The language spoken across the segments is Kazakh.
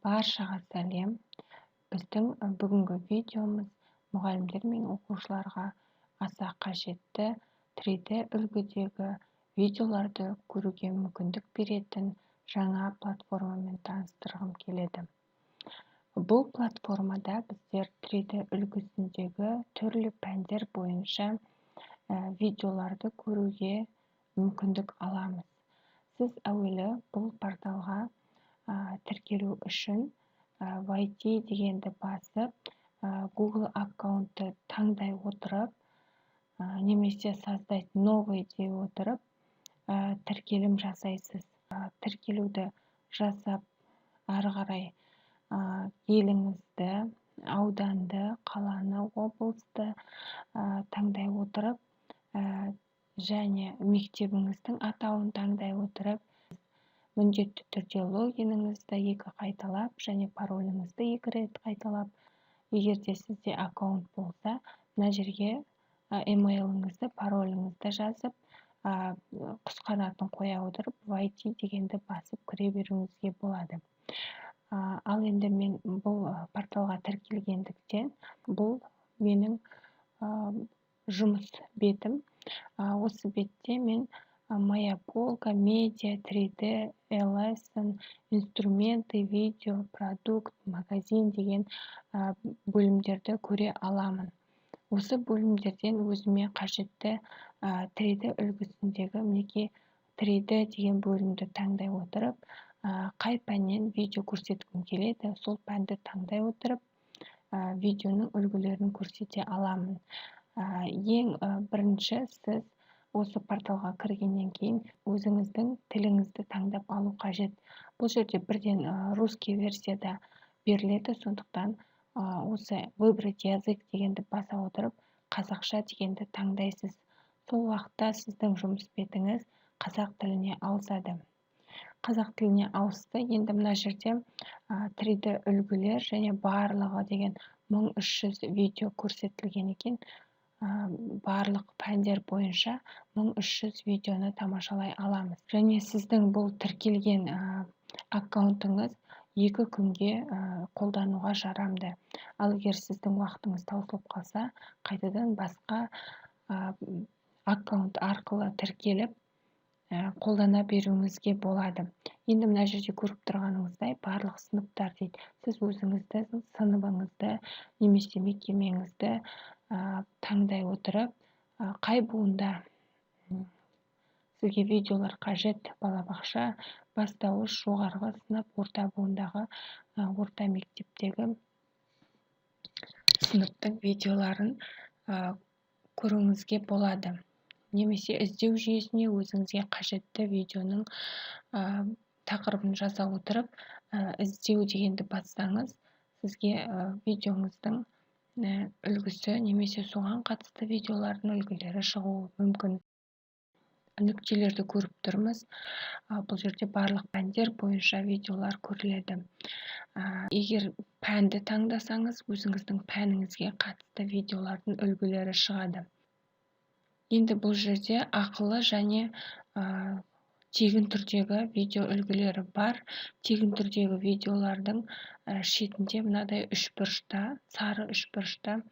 Баршаға сәлем. Біздің бүгінгі видеомыз мұғалімдер мен оқушыларға аса қажетті 3D үлгідегі видеоларды көруге мүмкіндік беретін жаңа платформамен таныстырғым келеді. Бұл платформада біздер 3D үлгісіндегі түрлі пәндер бойынша видеоларды көруге мүмкіндік аламыз. Сіз әуелі бұл порталға тіркелу үшін YT дегенді басып, Google аккаунтты таңдай отырып, немесе создать новый дей отырып, тіркелім жасайсыз. Тіркелуді жасап, ары қарай еліңізді, ауданды, қаланы, облысты таңдай отырып, және мектебіңіздің атауын таңдай отырып, міндетті түрде логиніңізді 2 қайталап және пароліңізді 2 рет қайталап, егер де сізде аккаунт болса, мына жерге емейліңізді, пароліңізді жазып, құсқанатын қоя отырып, YT дегенді басып кіре беруіңізге болады. Ал енді мен бұл порталға тіркелгендіктен, бұл менің жұмыс бетім. Осы бетте мен моя полка, медиа, 3D, lesson, инструменты, видео, продукт, магазин деген бөлімдерді көре аламын. Осы бөлімдерден өзіме қажетті 3D үлгісіндегі мінекей 3D деген бөлімді таңдай отырып, қай пәннен видео көрсеткім келеді, сол пәнді таңдай отырып, видеоның үлгілерін көрсете аламын. Ең бірінші сіз осы порталға кіргеннен кейін өзіңіздің тіліңізді таңдап алу қажет. Бұл жерде бірден русский версияда беріледі, сондықтан осы выбрать язык дегенді баса отырып, қазақша дегенді таңдайсыз. Сол уақытта сіздің жұмыс бетіңіз қазақ тіліне ауысады. Қазақ тіліне ауысты. Енді мына жерде 3D үлгілер және барлығы деген 1300 видео көрсетілген екен. Барлық пәндер бойынша 1300 видеоны тамашалай аламыз. Және сіздің бұл тіркелген аккаунтыңыз 2 күнге қолдануға жарамды. Ал егер сіздің уақытыңыз таусылып қалса, қайтадан басқа аккаунт арқылы тіркеліп қолдана беруіңізге болады. Енді мына жерде көріп тұрғаныңыздай барлық сыныптар дейді. Сіз өзіңізді, сыныбыңызды, немесе мекемеңізді таңдай отырып, қай буында сізге видеолар қажет, балабақша, бастауыш, жоғарғы сынып, орта буындағы, орта мектептегі сыныптың видеоларын көруіңізге болады. Немесе іздеу жүйесіне өзіңізге қажетті видеоның тақырыбын жаза отырып, іздеу дегенді бассаңыз, сізге видеоңыздың үлгісі немесе соған қатысты видеолардың үлгілері шығуы мүмкін. Нүктелерді көріп тұрмыз. Бұл жерде барлық пәндер бойынша видеолар көріледі. Егер пәнді таңдасаңыз, өзіңіздің пәніңізге қатысты видеолардың үлгілері шығады. Енді бұл жерде ақылы және тегін түрдегі видео үлгілері бар. Тегін түрдегі видеолардың шетінде мынадай 3 бұрышта, сары 3 бұрышта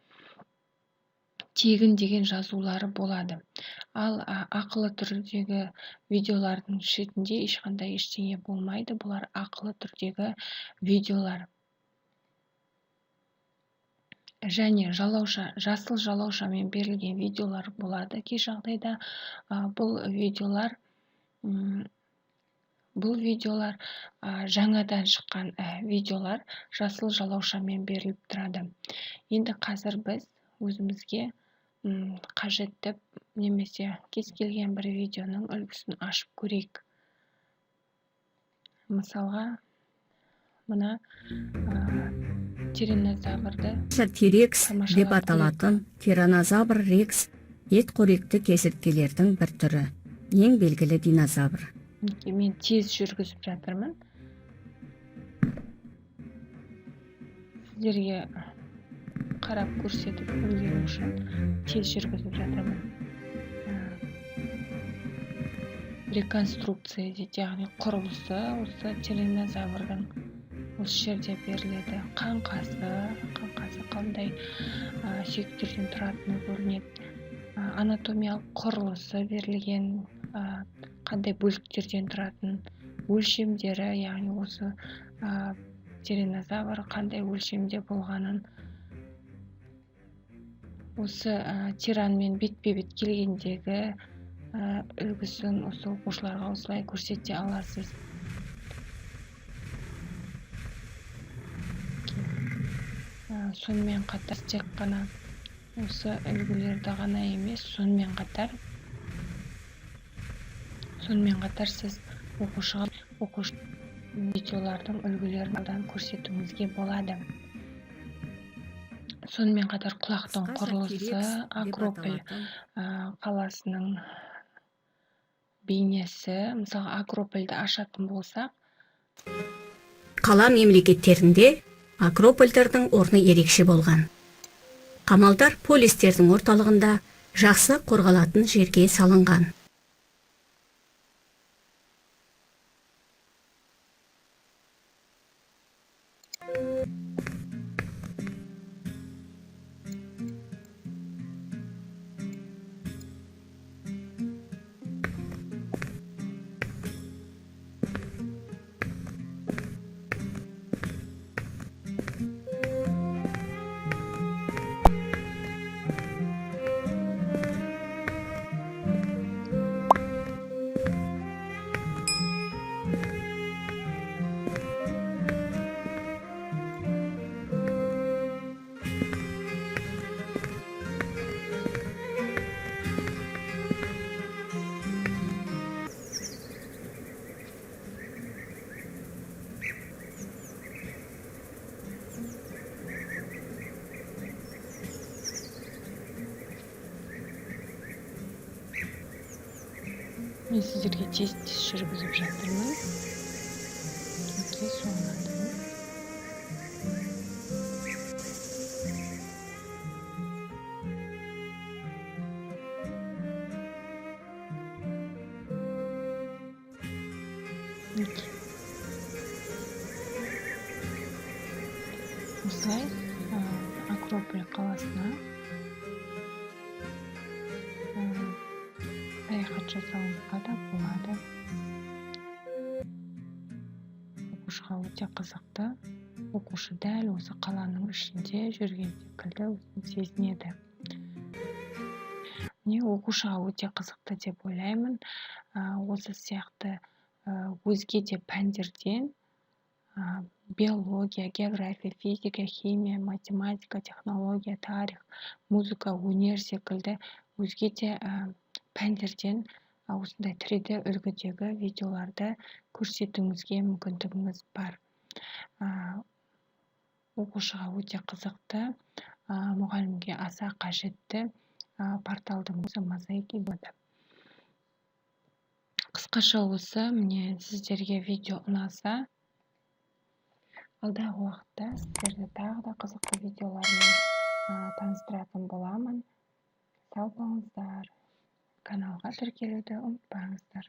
тегін деген жазулары болады. Ал ақылы түрдегі видеолардың шетінде ешқандай ештеңе болмайды. Бұлар ақылы түрдегі видеолар. Және жасыл жалаушамен берілген видеолар болады. Кей жағдайда бұл видеолар жаңадан шыққан видеолар жасыл жалаушамен беріліп тұрады. Енді қазір біз өзімізге қажетті немесе кез келген бір видеоның үлгісін ашып көрейік. Мысалға, мына тираннозаврды Терекс деп аталатын тираннозавр рекс етқоректі кесірткелердің бір түрі, ең белгілі динозавр. Мен тез жүргізіп жатырмын. Сіздерге қарап көрсетіп үлгеру үшін тез жүргізіп жатырмын. Реконструкция дейді, яғни құрылысы осы тираннозаврдың осы жерде беріледі. Қаңқасы қандай сүйектерден тұратыны көрінеді. Анатомиялық құрылысы берілген, қандай бөліктерден тұратын, өлшемдері, яғни осы тираннозавр қандай өлшемде болғанын, осы тиранмен бетпе-бет келгендегі үлгісін осы оқушыларға осылай көрсете аласыз. Сонымен қатар тек қана осы үлгілерді ғана емес, сонымен қатар сіз оқушыға видеолардың үлгілерін көрсетуіңізге болады. Сонымен қатар құлақтың құрылысы, Акрополь қаласының бейнесі. Мысалы, Акропольді ашатын болсақ, қала мемлекеттерінде Акропольдардың орны ерекше болған. Қамалдар полистердің орталығында жақсы қорғалатын жерге салынған. Мен сіздерге тез жүргізіп жатырмын. Соңынан. Осылай Акрополь қаласына саяхат жасауыңызға да болады. Оқушыға өте қызықты. Оқушы дәл осы қаланың ішінде жүрген секілді өзін сезінеді. Міне, оқушыға өте қызықты деп ойлаймын. Осы сияқты өзге де пәндерден биология, география, физика, химия, математика, технология, тарих, музыка, өнер секілді өзге де пәндерден осындай 3D үлгідегі видеоларды көрсетуіңізге мүмкіндігіңіз бар. Оқушыға өте қызықты, мұғалімге аса қажетті порталдың өзі Мозаик болады. Қысқаша осы, міне сіздерге видео ұнаса, алдағы уақытта сіздерді тағы да қызықты видеолармен таныстыратын боламын. Сау болыңыздар. Каналға тіркелуді ұмытпаңыздар.